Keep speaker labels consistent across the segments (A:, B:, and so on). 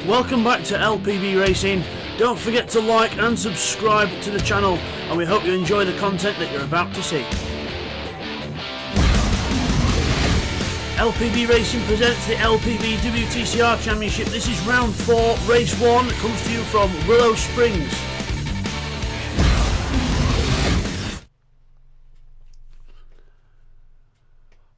A: Welcome back to LPB Racing. Don't forget to like and subscribe to the channel, and we hope you enjoy the content that you're about to see. LPB Racing presents the LPB WTCR Championship. This is round 4, race 1. It comes to you from Willow Springs.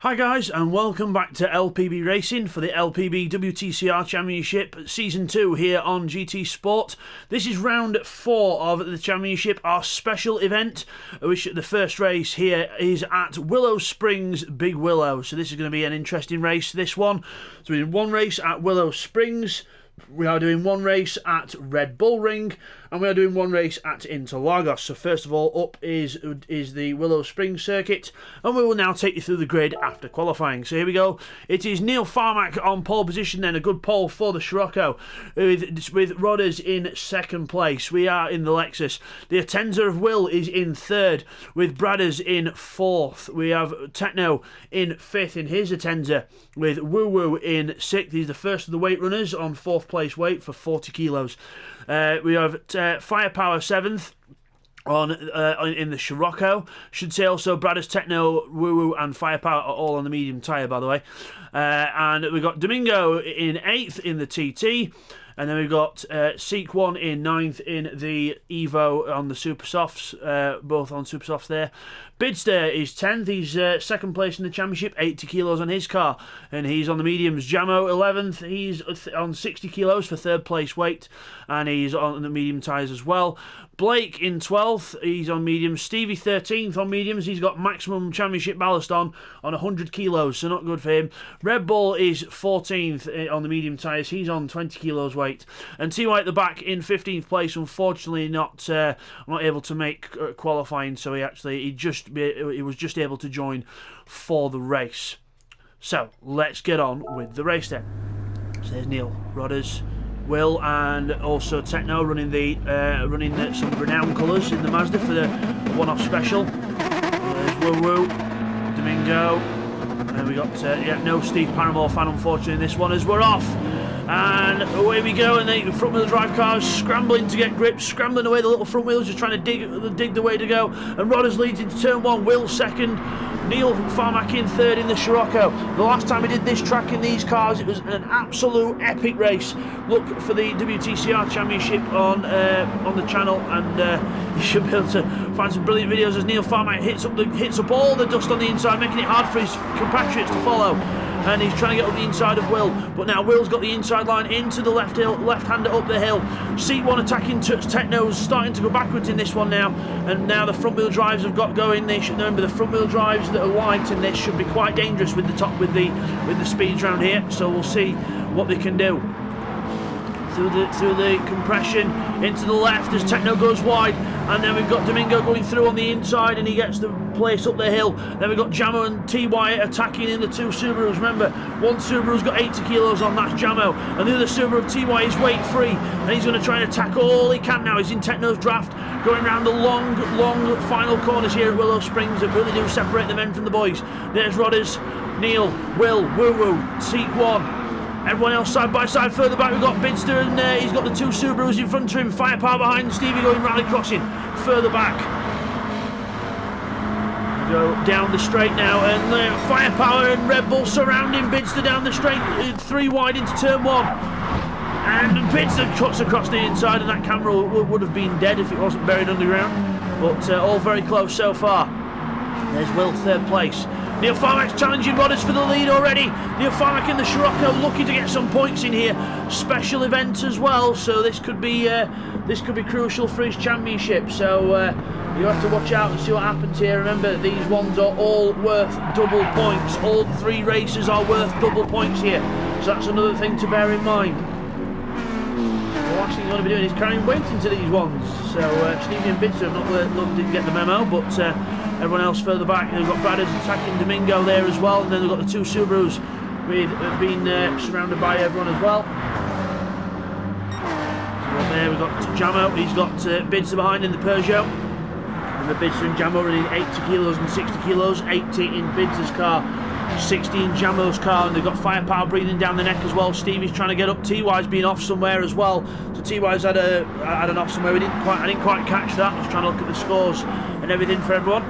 A: Hi guys, and welcome back to LPB Racing for the LPB WTCR Championship Season 2 here on GT Sport. This is round 4 of the championship, our special event, which the first race here is at Willow Springs, Big Willow. So this is going to be an interesting race, this one. So we did one race at Willow Springs, we are doing one race at Red Bull Ring, and we are doing one race at Interlagos. So first of all, up is the Willow Springs circuit, and we will now take you through the grid after qualifying. So here we go. It is Neil Farmack on pole position, then a good pole for the Scirocco, with Rodders in second place. We are in the Lexus. The Atenza of Will is in third, with Bradders in fourth. We have Techno in fifth in his Atenza, with Woo Woo in sixth. He's the first of the weight runners on fourth place weight for 40 kilos. We have Firepower 7th in the Scirocco. Should say also Bradders, Techno, Woo Woo and Firepower are all on the medium tyre, by the way. And we've got Domingo in 8th in the TT. And then we've got Seek 1 in 9th in the Evo on the Super Softs, both on Super Softs there. Bidster is 10th, he's second place in the championship, 80 kilos on his car, and he's on the mediums. Jamo 11th, he's on 60 kilos for third place weight, and he's on the medium tyres as well. Blake in 12th, he's on mediums. Stevie 13th on mediums, he's got maximum championship ballast on 100 kilos, so not good for him. Red Bull is 14th on the medium tyres, he's on 20 kilos weight. And T-Y at the back in 15th place, unfortunately not able to make qualifying, so he was just able to join for the race. So let's get on with the race then. So there's Neil, Rodders, Will, and also Techno running some renowned colours in the Mazda for the one-off special. There's Woo Woo, Domingo, and we got no Steve Paramore fan unfortunately in this one as we're off. And away we go, and the front wheel drive cars scrambling to get grips, scrambling away the little front wheels, just trying to dig the way to go. And Rodders leads into turn 1, Will second, Neil Farmack in third in the Scirocco. The last time we did this track in these cars, it was an absolute epic race. Look for the WTCR Championship on the channel, and you should be able to find some brilliant videos as Neil Farmack hits up all the dust on the inside, making it hard for his compatriots to follow. And he's trying to get up the inside of Will, but now Will's got the inside line into the left-hander up the hill. Seat 1 attacking Techno's starting to go backwards in this one now, and now the front-wheel drives have got going. They should remember the front-wheel drives that are light in this should be quite dangerous with the speeds around here. So we'll see what they can do. Through the compression into the left as Techno goes wide, and then we've got Domingo going through on the inside, and he gets the place up the hill. Then we've got Jamo and TY attacking in the two Subarus. Remember, one Subaru's got 80 kilos on, that's Jamo, and the other Subaru of TY is weight free, and he's going to try and attack all he can now. He's in Techno's draft, going around the long final corners here at Willow Springs that really do separate the men from the boys. There's Rodders, Neil, Will, Woo Woo, Seek 1. Everyone else side by side. Further back we've got Bidster, and he's got the two Subarus in front of him. Firepower behind, Stevie going rally crossing. Further back. We go down the straight now, and Firepower and Red Bull surrounding Bidster down the straight. 3 wide into turn 1. And Bidster cuts across the inside, and that camera would have been dead if it wasn't buried underground. But all very close so far. There's Will, third place. Neil Farmack's challenging Rodders for the lead already. Neil Farmack in the Scirocco looking to get some points in here. Special event as well, so this could be crucial for his championship. So you have to watch out and see what happens here. Remember, these ones are all worth double points. All 3 races are worth double points here. So that's another thing to bear in mind. The last thing you want to be doing is carrying weight into these ones. So Stevie and Bidster didn't get the memo, but everyone else further back. They've got Bradders attacking Domingo there as well, and then they've got the two Subarus being surrounded by everyone as well. So there we've got Jamo, he's got Bidster behind in the Peugeot. And the Bidster and Jamo running 80 kilos and 60 kilos, 80 in Bidster's car. 16 Jamo's car, and they've got firepower breathing down the neck as well. Stevie's trying to get up. TY's been off somewhere as well, so TY's had an off somewhere. I didn't quite catch that. I was trying to look at the scores and everything for everyone.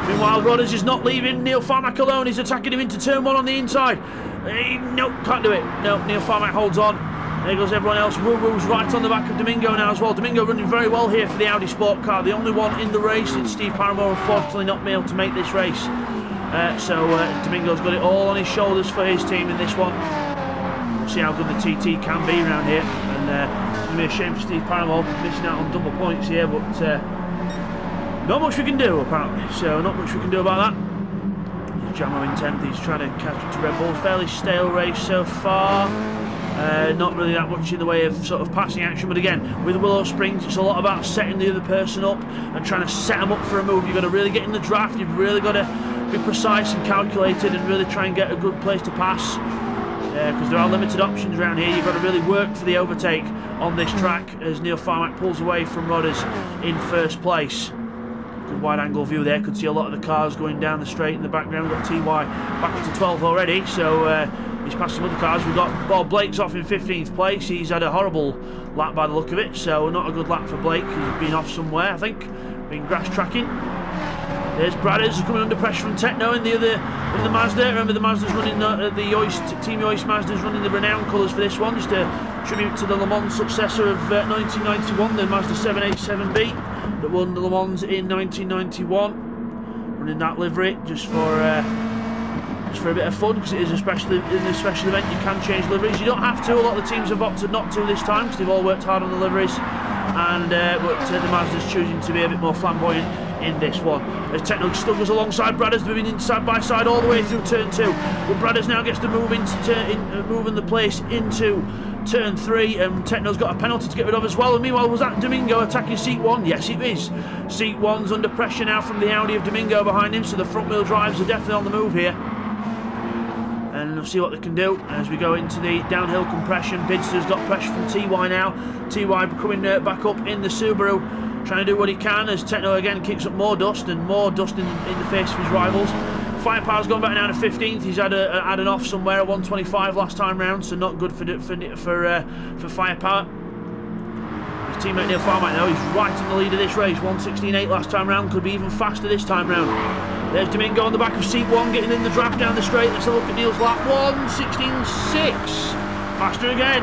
A: Meanwhile, Rodders is not leaving Neil Farmack alone. He's attacking him into turn 1 on the inside. Nope, can't do it. No, Neil Farmack holds on. There goes everyone else. Woo Woo's right on the back of Domingo now as well. Domingo running very well here for the Audi Sport car. The only one in the race. It's Steve Paramore, unfortunately not able to make this race. So Domingo's got it all on his shoulders for his team in this one. We'll see how good the TT can be around here. And it's going to be a shame for Steve Paramore missing out on double points here, but not much we can do apparently. So not much we can do about that. Jamo in 10th. He's trying to catch up to Red Bull. Fairly stale race so far. Not really that much in the way of sort of passing action, but again, with Willow Springs, it's a lot about setting the other person up and trying to set them up for a move. You've got to really get in the draft. You've really got to be precise and calculated and really try and get a good place to pass, because there are limited options around here. You've got to really work for the overtake on this track as Neil Farmack pulls away from Rodders in first place. Good wide angle view there. Could see a lot of the cars going down the straight in the background. We've got TY back up to 12th already, so he's passed some other cars. We've got Bob Blake's off in 15th place. He's had a horrible lap by the look of it, so not a good lap for Blake. He's been off somewhere, I think, been grass tracking. There's Bradders coming under pressure from Techno in the Mazda. Remember, the Mazda's running the Team Yoist Mazda's running the renowned colours for this one, just a tribute to the Le Mans successor of 1991, the Mazda 787B that won the Le Mans in 1991. Running that livery just for a bit of fun, because it is in a special event. You can change liveries. You don't have to. A lot of the teams have opted not to this time because they've all worked hard on the liveries, and but the Mazda's choosing to be a bit more flamboyant in this one. As Techno still goes alongside Bradders, moving in side by side all the way through turn 2. But Bradders now gets to move into moving the place into turn 3, and Techno's got a penalty to get rid of as well. And meanwhile, was that Domingo attacking seat 1? Yes, it is. Seat 1's under pressure now from the Audi of Domingo behind him, so the front wheel drives are definitely on the move here. And we'll see what they can do as we go into the downhill compression. Bidster's got pressure from TY now. TY coming back up in the Subaru, trying to do what he can as Techno again kicks up more dust and more dust in the face of his rivals. Firepower's gone back down to 15th. He's had an off somewhere at 125 last time round, so not good for Firepower. His teammate Neil Farmack now, he's right in the lead of this race. 116.8 last time round, could be even faster this time round. There's Domingo on the back of seat 1, getting in the draft down the straight. Let's have a look at Neil's lap. 116.6. Faster again.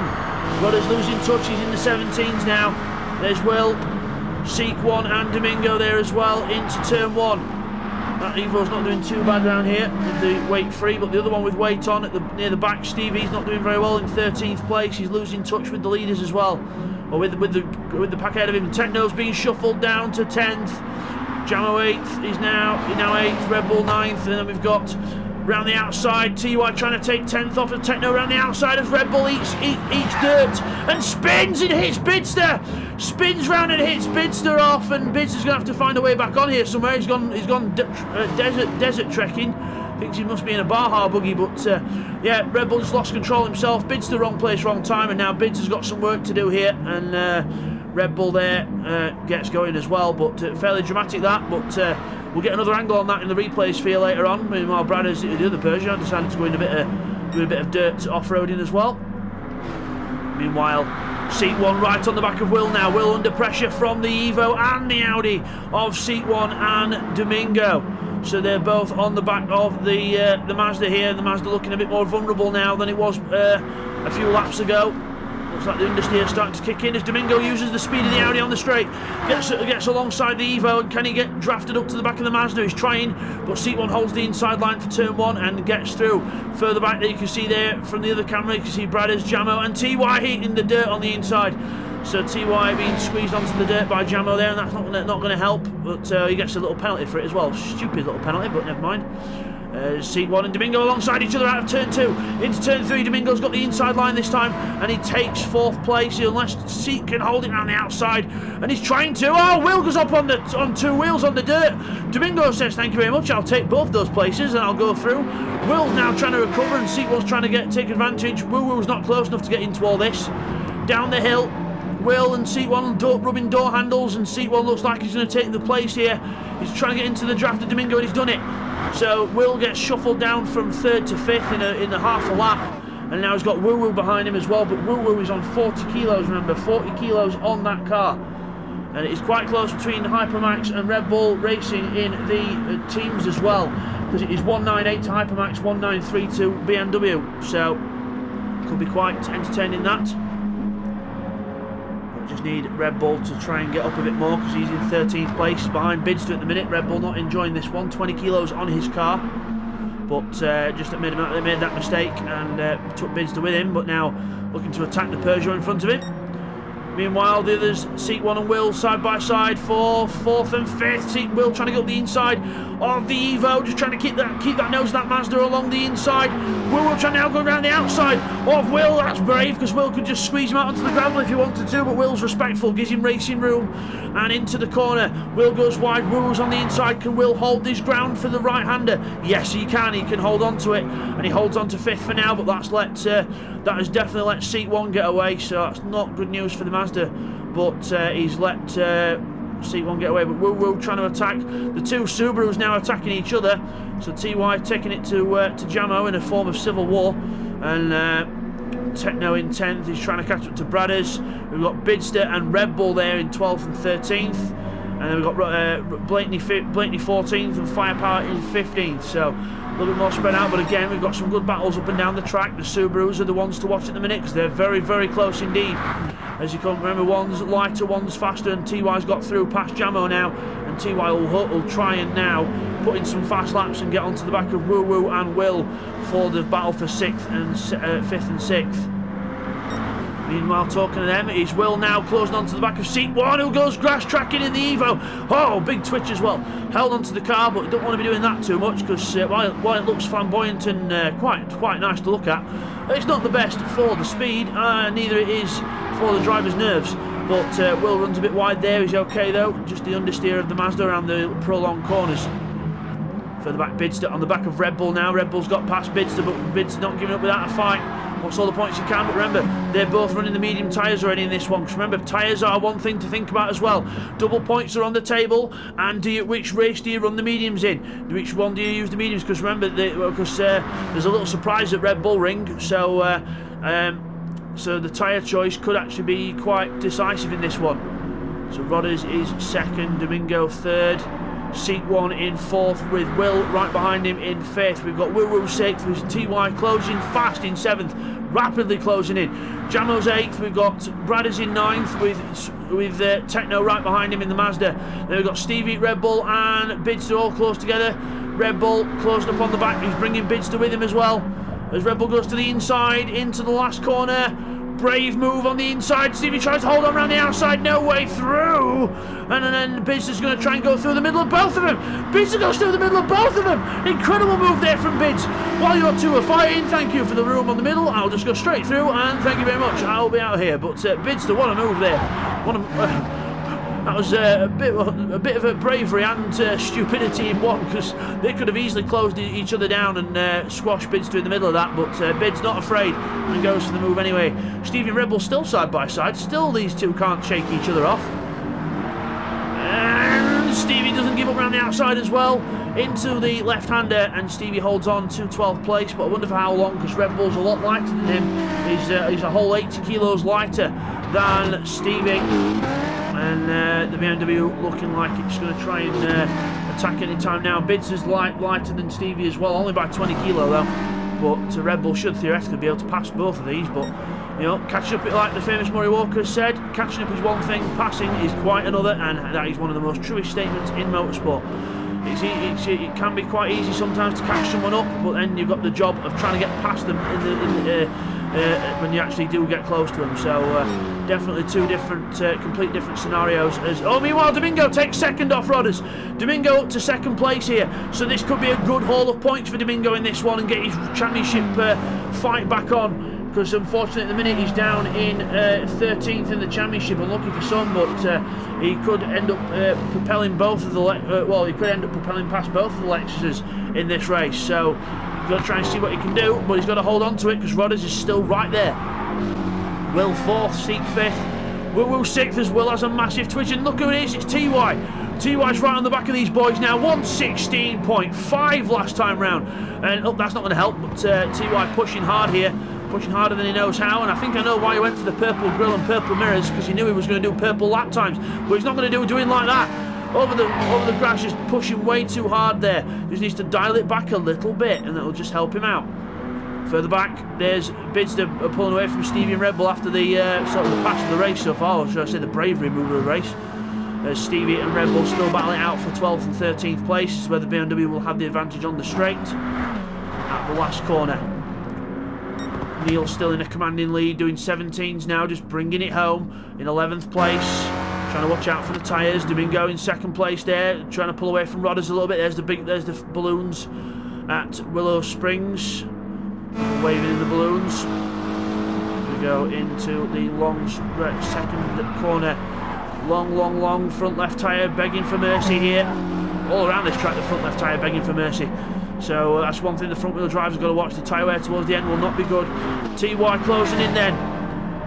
A: Rodders losing touch. He's in the 17s now. There's Will, seat 1 and Domingo there as well into turn 1. That Evo's not doing too bad down here with the weight free, but the other one with weight on near the back, Stevie's not doing very well in 13th place. He's losing touch with the leaders as well, or with the pack ahead of him. Techno's being shuffled down to 10th. Jamo 8th, he's now 8th, Red Bull 9th, and then we've got round the outside, TY trying to take 10th off of Techno round the outside as Red Bull eats dirt and spins and hits Bidster. Spins round and hits Bidster off, and Bidster's going to have to find a way back on here somewhere. He's gone desert trekking. Thinks he must be in a Baja buggy, but yeah, Red Bull just lost control himself. Bidster wrong place, wrong time, and now Bidster's got some work to do here, and Red Bull there gets going as well, but fairly dramatic that, but we'll get another angle on that in the replays for you later on. Meanwhile, Bradders, the other Persian, decided to go in do a bit of dirt off-roading as well. Meanwhile, seat 1 right on the back of Will now. Will under pressure from the Evo and the Audi of seat 1 and Domingo. So they're both on the back of the Mazda here. The Mazda looking a bit more vulnerable now than it was a few laps ago. Looks like the understeer starting to kick in as Domingo uses the speed of the Audi on the straight. Gets alongside the Evo, and can he get drafted up to the back of the Mazda? He's trying, but seat 1 holds the inside line for turn 1 and gets through. Further back there you can see there from the other camera, you can see Bradders, Jamo and TY hitting the dirt on the inside. So TY being squeezed onto the dirt by Jamo there, and that's not going to help, but he gets a little penalty for it as well. Stupid little penalty, but never mind. Seat 1 and Domingo alongside each other out of turn 2 into turn 3. Domingo's got the inside line this time, and he takes 4th place unless Seat can hold it around the outside, and he's trying to. Oh, Will goes up on 2 wheels on the dirt. Domingo says thank you very much, I'll take both those places and I'll go through. Will's now trying to recover, and Seat 1's trying to take advantage. Woo Woo's not close enough to get into all this. Down the hill, Will and Seat 1 rubbing door handles, and Seat 1 looks like he's going to take the place here. He's trying to get into the draft of Domingo, and he's done it. So Will gets shuffled down from 3rd to 5th in a half a lap, and now he's got Woo Woo behind him as well, but Woo Woo is on 40 kilos, remember, 40 kilos on that car. And it is quite close between Hypermax and Red Bull Racing in the teams as well, because it is 198 to Hypermax, 193 to BMW, so could be quite entertaining that. But just need Red Bull to try and get up a bit more, because he's in 13th place behind Bidster at the minute. Red Bull not enjoying this one, 20 kilos on his car, but just they made that mistake and took Bidster with him, but now looking to attack the Peugeot in front of him. Meanwhile, the others, Seat 1 and Will, side by side for 4th and 5th. Seat Will trying to get up the inside of the Evo, just trying to keep that nose of that Mazda along the inside. Will trying to now go around the outside of Will. That's brave, because Will could just squeeze him out onto the gravel if he wanted to, but Will's respectful, gives him racing room. And into the corner, Will goes wide, Will's on the inside. Can Will hold his ground for the right-hander? Yes, he can hold on to it, and he holds on to 5th for now, but that has definitely let Seat 1 get away, so that's not good news for the Mazda, but he's let Seat 1 get away. But Woo Woo trying to attack the two Subarus, now attacking each other, so TY taking it to Jamo in a form of civil war, and Techno in 10th, he's trying to catch up to Bradders. We've got Bidster and Red Bull there in 12th and 13th, and then we've got Blakeney 14th and Firepower in 15th, so a little bit more spread out. But again, we've got some good battles up and down the track. The Subarus are the ones to watch at the minute, because they're very, very close indeed. As you can remember, one's lighter, one's faster, and TY's got through past Jamo now, and TY will try and now put in some fast laps and get onto the back of Woo Woo and Will for the battle for 5th and 6th. Meanwhile, talking to them, is Will now closing onto the back of Seat 1, who goes grass tracking in the Evo. Oh, big twitch as well. Held onto the car, but don't want to be doing that too much, because while it looks flamboyant and quite nice to look at, it's not the best for the speed, neither it is for the driver's nerves. But Will runs a bit wide there, he's okay though. Just the understeer of the Mazda around the prolonged corners. Further back, Bidster on the back of Red Bull now. Red Bull's got past Bidster, but Bidster not giving up without a fight. Wants all the points he can, but remember, they're both running the medium tyres already in this one, because remember, tyres are one thing to think about as well. Double points are on the table, and which race do you run the mediums in? Which one do you use the mediums? Because remember, there's a little surprise at Red Bull Ring, so the tyre choice could actually be quite decisive in this one. So Rodders is 2nd, Domingo 3rd, Seat 1 in 4th, with Will right behind him in 5th. We've got Woo Woo 6th, with TY closing fast in 7th, rapidly closing in. Jamo's 8th, we've got Bradders in 9th, with Techno right behind him in the Mazda. Then we've got Stevie, Red Bull and Bidster all close together. Red Bull closing up on the back, he's bringing Bidster with him as well. As Red Bull goes to the inside, into the last corner. Brave move on the inside. Stevie tries to hold on around the outside, no way through. And then Bidster's going to try and go through the middle of both of them. Bidster goes through the middle of both of them. Incredible move there from Bids. While your two are fighting, thank you for the room on the middle. I'll just go straight through, and thank you very much. I'll be out here. But Bidster, what a move there. That was a bit of a bravery and stupidity in one, because they could have easily closed each other down and squashed Bidster in the middle of that, but Bid's not afraid and goes for the move anyway. Stevie and Red Bull still side by side, still these two can't shake each other off. And Stevie doesn't give up around the outside as well, into the left-hander, and Stevie holds on to 12th place, but I wonder for how long, because Red Bull's a lot lighter than him. He's a whole 80 kilos lighter than Stevie. And the BMW looking like it's going to try and attack any time now. Bids is lighter than Stevie as well, only by 20 kilo though. But Red Bull should theoretically be able to pass both of these. But you know, catching up, like the famous Murray Walker said, catching up is one thing, passing is quite another, and that is one of the most truest statements in motorsport. It can be quite easy sometimes to catch someone up, but then you've got the job of trying to get past them when you actually do get close to them. So definitely two different, complete different scenarios. Meanwhile, Domingo takes 2nd off Rodders. Domingo up to 2nd place here, so this could be a good haul of points for Domingo in this one and get his championship fight back on. Because unfortunately at the minute he's down in 13th in the championship, unlucky for some, but he could end up propelling both of the he could end up propelling past both of the Lexuses in this race. So he's got to try and see what he can do, but he's got to hold on to it, because Rodders is still right there. Will 4th, Seat 5th, Woo Woo 6th as well, has a massive twitch, and look who it is, it's TY. TY's right on the back of these boys now, 1:16.5 last time round. And that's not going to help, but TY pushing hard here, pushing harder than he knows how. And I think I know why he went for the purple grille and purple mirrors, because he knew he was going to do purple lap times. But he's not going to do it like that. Over the grass, just pushing way too hard there. Just needs to dial it back a little bit, and that'll just help him out. Further back, there's Bidster pulling away from Stevie and Red Bull after the sort of the pass of the race so far, or should I say the bravery move of the race. As Stevie and Red Bull still battling out for 12th and 13th place, where the BMW will have the advantage on the straight at the last corner. Neil still in a commanding lead, doing 17s now, just bringing it home in 11th place. Trying to watch out for the tyres. Domingo in 2nd place there, trying to pull away from Rodders a little bit. There's the balloons at Willow Springs. Waving in the balloons. We go into the long second corner. Long front left tyre begging for mercy here. All around this track, the front left tyre begging for mercy. So that's one thing the front wheel driver's got to watch. The tyre wear towards the end will not be good. TY closing in then.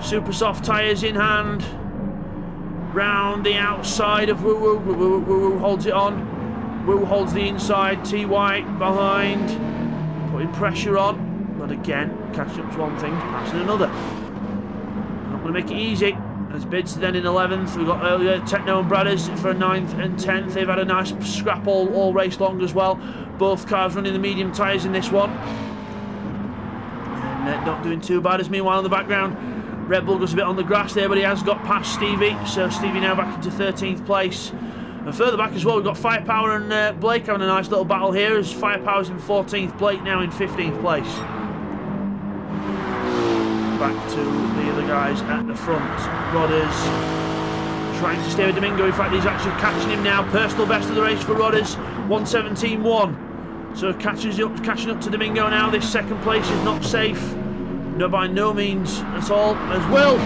A: Super soft tyres in hand. Round the outside of Woo Woo. Woo Woo holds it on. Woo holds the inside. TY behind. Putting pressure on. But again, catching up to one thing, passing another. Not going to make it easy. As Bids then in 11th, we've got earlier Techno and Bradders for 9th and 10th. They've had a nice scrap all race long as well. Both cars running the medium tyres in this one. And not doing too bad. As meanwhile in the background, Red Bull goes a bit on the grass there, but he has got past Stevie. So Stevie now back into 13th place. And further back as well, we've got Firepower and Blake having a nice little battle here. As Firepower's in 14th, Blake now in 15th place. Back to the other guys at the front. Rodders trying to stay with Domingo. In fact, he's actually catching him now. Personal best of the race for Rodders, 1:17.1. So catching up to Domingo now. This 2nd place is not safe. No, by no means at all. As Will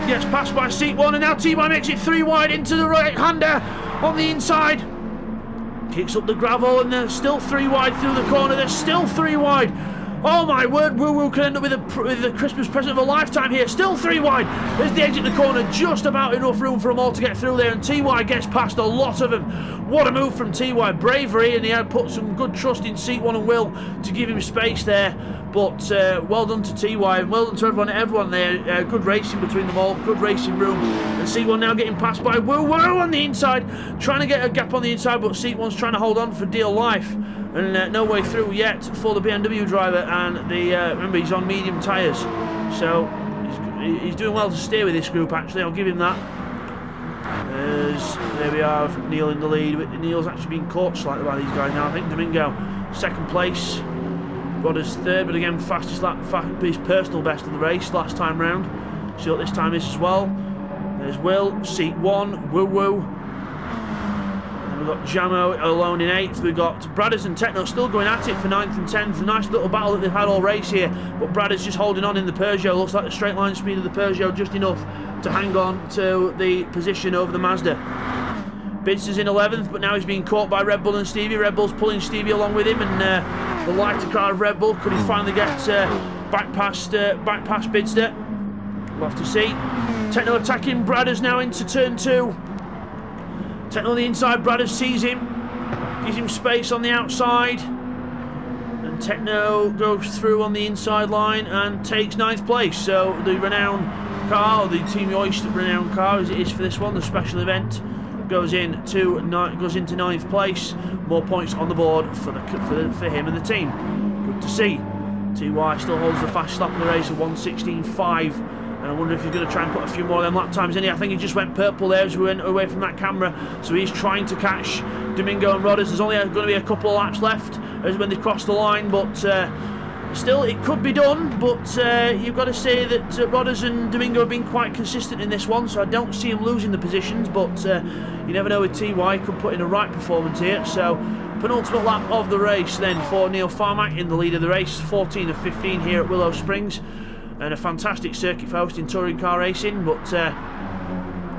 A: gets passed by seat 1, and now TY makes it 3 wide into the right-hander on the inside. Kicks up the gravel, and they're still 3 wide through the corner. They're still 3 wide. Oh my word, Woo Woo could end up with a Christmas present of a lifetime here. Still 3 wide as they exit the corner. Just about enough room for them all to get through there, and TY gets past a lot of them. What a move from TY. Bravery, and he had put some good trust in seat 1 and Will to give him space there. But well done to TY, and well done to everyone there. Good racing between them all, good racing room. And seat 1 now getting passed by Woo Woo on the inside. Trying to get a gap on the inside, but seat 1's trying to hold on for dear life. And no way through yet for the BMW driver, and remember he's on medium tyres, so he's doing well to steer with this group actually, I'll give him that. As there we are, Neil in the lead. Neil's actually been caught slightly by these guys now. I think Domingo 2nd place, Rodders 3rd, but again fastest lap, his personal best of the race last time round. See what this time is as well. There's Will, seat 1, Woo Woo. We've got Jamo alone in 8th. We've got Bradders and Techno still going at it for 9th and 10th. A nice little battle that they've had all race here. But Bradders just holding on in the Peugeot. Looks like the straight line speed of the Peugeot just enough to hang on to the position over the Mazda. Bidster's in 11th, but now he's being caught by Red Bull and Stevie. Red Bull's pulling Stevie along with him, and the lighter car of Red Bull. Could he finally get back past Bidster? We'll have to see. Techno attacking Bradders now into turn 2. Techno on the inside, Bradders sees him, gives him space on the outside, and Techno goes through on the inside line and takes 9th place. So the renowned car, or the Team Yoist renowned car as it is for this one, the special event, goes into 9th place. More points on the board for him and the team. Good to see. TY still holds the fast lap in the race of 1:16.5. And I wonder if he's going to try and put a few more of them lap times in here. I think he just went purple there as we went away from that camera. So he's trying to catch Domingo and Rodders. There's only going to be a couple of laps left as when they cross the line. But still, it could be done. But you've got to say that Rodders and Domingo have been quite consistent in this one. So I don't see him losing the positions. But you never know with TY. He could put in a right performance here. So penultimate lap of the race then for Neil Farmack in the lead of the race. 14 of 15 here at Willow Springs. And a fantastic circuit for hosting touring car racing, but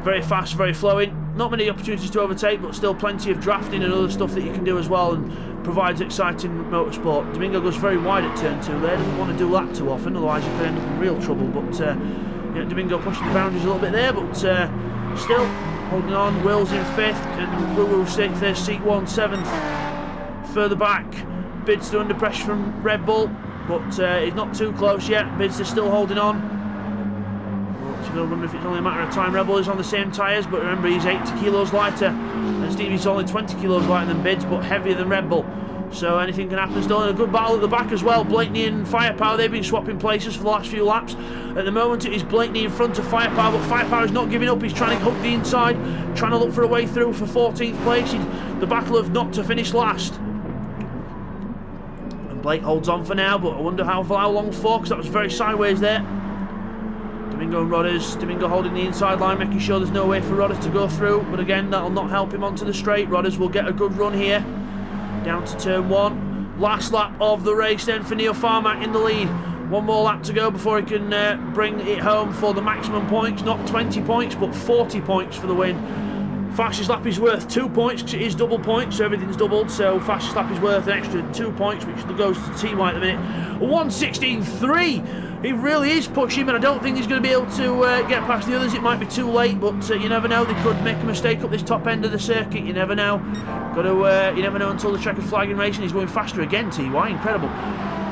A: very fast, very flowing. Not many opportunities to overtake, but still plenty of drafting and other stuff that you can do as well, and provides exciting motorsport. Domingo goes very wide at turn 2 there, doesn't want to do that too often, otherwise he could end up in real trouble, but Yeah, Domingo pushing the boundaries a little bit there, but still holding on. Will's in 5th and WILLOW 6th. There's Seat 1 7th. Further back, Bidster under pressure from Red Bull, but he's not too close yet. Bidster still holding on. I wonder if it's only a matter of time. Red Bull is on the same tyres, but remember he's 80 kilos lighter, and Stevie's only 20 kilos lighter than Bids, but heavier than Red Bull. So anything can happen still. And a good battle at the back as well. Blakeney and Firepower, they've been swapping places for the last few laps. At the moment it is Blakeney in front of Firepower, but Firepower is not giving up. He's trying to hook the inside, trying to look for a way through for 14th place. The battle of not to finish last. And Blake holds on for now, but I wonder how long for, because that was very sideways there. Domingo and Rodders. Domingo holding the inside line, making sure there's no way for Rodders to go through, but again that'll not help him onto the straight. Rodders will get a good run here down to turn 1. Last lap of the race then for Neil Farmack in the lead. One more lap to go before he can bring it home for the maximum points. Not 20 points but 40 points for the win. Fastest lap is worth 2 points because it is double points, so everything's doubled. So fastest lap is worth an extra 2 points, which goes to TY at the minute. 1:16.3. He really is pushing, but I don't think he's going to be able to get past the others. It might be too late, but you never know. They could make a mistake up this top end of the circuit. You never know. You never know until the checkered flag in racing. He's going faster again, TY. Incredible.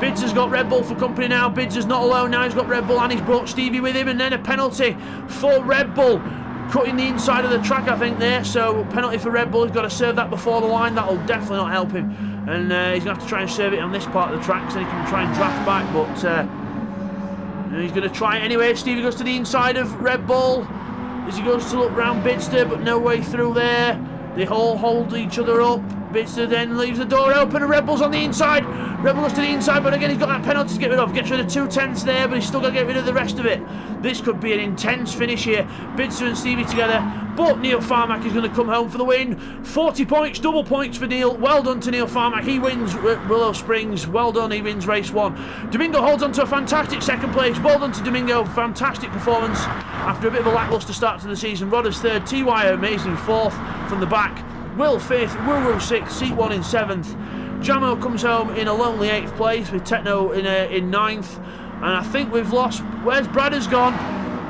A: Bids has got Red Bull for company now. Bids is not alone now. He's got Red Bull and he's brought Stevie with him, and then a penalty for Red Bull. Cutting the inside of the track, I think, there. So penalty for Red Bull. He's got to serve that before the line. That'll definitely not help him. And he's going to have to try and serve it on this part of the track so he can try and draft back. But he's going to try it anyway. Stevie goes to the inside of Red Bull as he goes to look round Bidster, but no way through there. They all hold each other up. Bidster then leaves the door open and Red Bull's on the inside. Red Bull goes to the inside, but again he's got that penalty to get rid of. Gets rid of 2/10 there, but he's still got to get rid of the rest of it. This could be an intense finish here. Bidster and Stevie together, but Neil Farmack is going to come home for the win. 40 points, double points for Neil. Well done to Neil Farmack. He wins Willow Springs. Well done, he wins race 1. Domingo holds on to a fantastic 2nd place. Well done to Domingo. Fantastic performance after a bit of a lacklustre start to the season. Rodders 3rd, TY amazing 4th from the back. Will 5th, WILLOW 6th, Seat 1 in 7th. Jamo comes home in a lonely 8th place with Techno in 9th. And I think we've lost. Where's Bradders gone?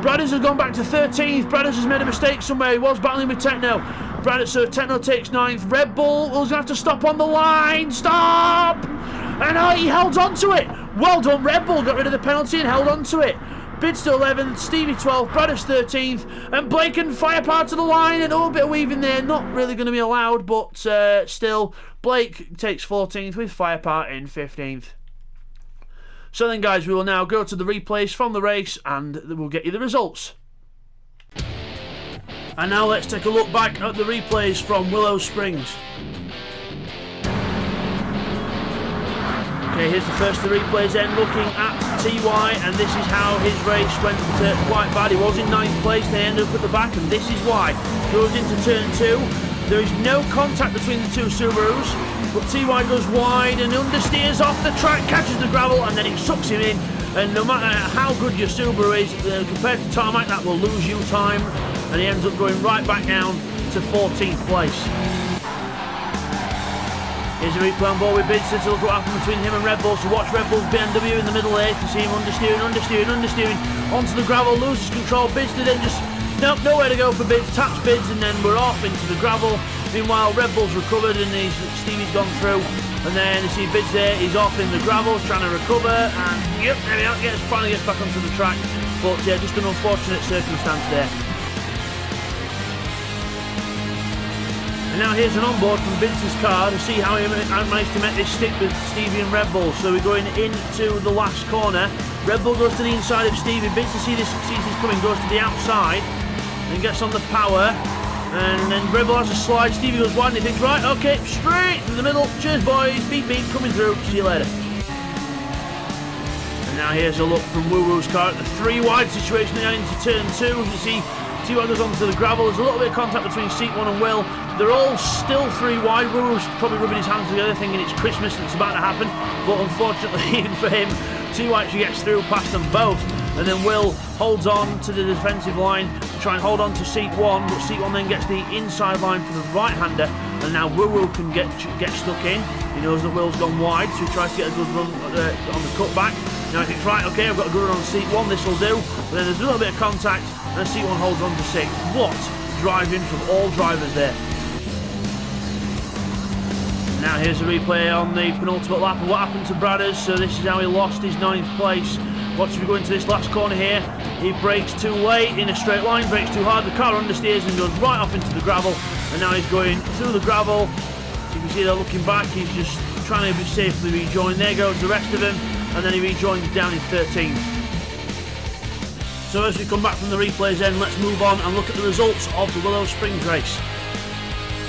A: Bradders has gone back to 13th. Bradders has made a mistake somewhere. He was battling with Techno. Bradders, so Techno takes 9th. Red Bull will have to stop on the line. Stop! And he held on to it. Well done, Red Bull. Got rid of the penalty and held on to it. Bidster 11th, Stevie 12th, Bradders 13th, and Blake and Firepower to the line, and a little bit of weaving there, not really going to be allowed, but still, Blake takes 14th with Firepower in 15th. So then guys, we will now go to the replays from the race, and we'll get you the results. And now let's take a look back at the replays from Willow Springs. Okay, here's the first of the replays then, looking at TY, and this is how his race went quite bad. He was in 9th place, they ended up at the back, and this is why. Goes into turn 2, there is no contact between the two Subarus, but TY goes wide and understeers off the track, catches the gravel, and then it sucks him in. And no matter how good your Subaru is, compared to tarmac, that will lose you time, and he ends up going right back down to 14th place. Here's a replay on board with Bidster to look what happened between him and Red Bull. So watch Red Bull's BMW in the middle there. You can see him understeering onto the gravel, loses control. Bidster then just, nope, nowhere to go for Bids, taps Bids, and then we're off into the gravel. Meanwhile, Red Bull's recovered and Stevie's gone through. And then you see Bids there, he's off in the gravel, trying to recover. And yep, there we are, finally gets back onto the track. But yeah, just an unfortunate circumstance there. And now here's an onboard from Bidster's car to see how he managed to make this stick with Stevie and Red Bull. So we're going into the last corner. Red Bull goes to the inside of Stevie. Bidster sees this coming, goes to the outside and gets on the power. And then Red Bull has a slide. Stevie goes wide and he thinks, right, okay, straight in the middle. Cheers, boys. Beep, beep, coming through. See you later. And now here's a look from WILLOW's car at the 3 wide situation they had into turn 2. You see, TY goes onto the gravel. There's a little bit of contact between Seat 1 and Will. They're all still 3 wide. WILLOW's probably rubbing his hands together thinking it's Christmas and it's about to happen. But unfortunately, even for him, TY actually gets through past them both. and then Will holds on to the defensive line to try and hold on to seat 1, but seat 1 then gets the inside line for the right-hander, and now Will can get stuck in. He knows that Will's gone wide, so he tries to get a good run on the cutback. Now he thinks, right, okay, I've got a good run on seat 1, this will do, but then there's a little bit of contact, and seat 1 holds on to 6. What driving from all drivers there. Now here's a replay on the penultimate lap of what happened to Bradders. So this is how he lost his 9th place. Watch as we go into this last corner here. He brakes too late in a straight line, brakes too hard, the car understeers and goes right off into the gravel. And now he's going through the gravel. You can see they're looking back, he's just trying to be safely rejoined. There goes the rest of them, and then he rejoins down in 13th. So as we come back from the replays then, let's move on and look at the results of the Willow Springs race.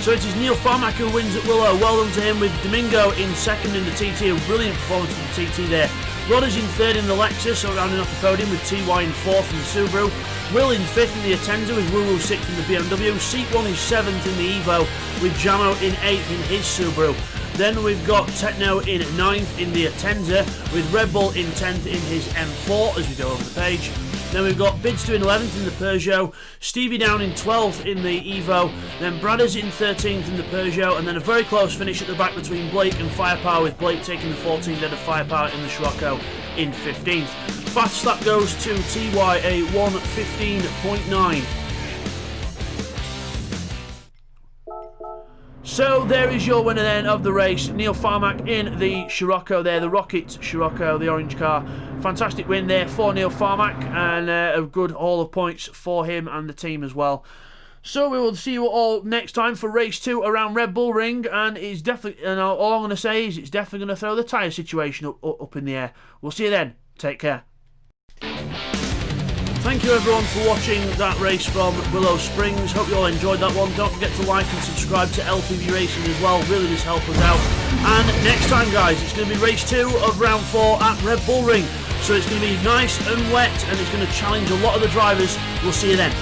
A: So it is Neil Farmack who wins at Willow. Well done to him, with Domingo in 2nd in the TT. A brilliant performance from the TT there. Rodders in 3rd in the Lexus, so rounding off the podium, with TY in 4th in the Subaru. Will in 5th in the Atenza, with Woo 6th in the BMW. Seat 1 is 7th in the Evo, with Jamo in 8th in his Subaru. Then we've got Techno in 9th in the Atenza, with Red Bull in 10th in his M4 as we go over the page. Then we've got Bidster in 11th in the Peugeot, Stevie Down in 12th in the Evo, then Bradders in 13th in the Peugeot, and then a very close finish at the back between Blake and Firepower, with Blake taking the 14th, then of Firepower in the Scirocco in 15th. Fastest lap goes to TYA 1:15.9. So there is your winner then of the race, Neil Farmack in the Scirocco there, the Rocket Scirocco, the orange car. Fantastic win there for Neil Farmack, and a good haul of points for him and the team as well. So we will see you all next time for race 2 around Red Bull Ring, and it's definitely, and all I'm going to say is it's definitely going to throw the tyre situation up in the air. We'll see you then. Take care. Thank you everyone for watching that race from Willow Springs. Hope you all enjoyed that one. Don't forget to like and subscribe to LPB Racing as well. Really does help us out. And next time, guys, it's going to be race 2 of round 4 at Red Bull Ring. So it's going to be nice and wet, and it's going to challenge a lot of the drivers. We'll see you then.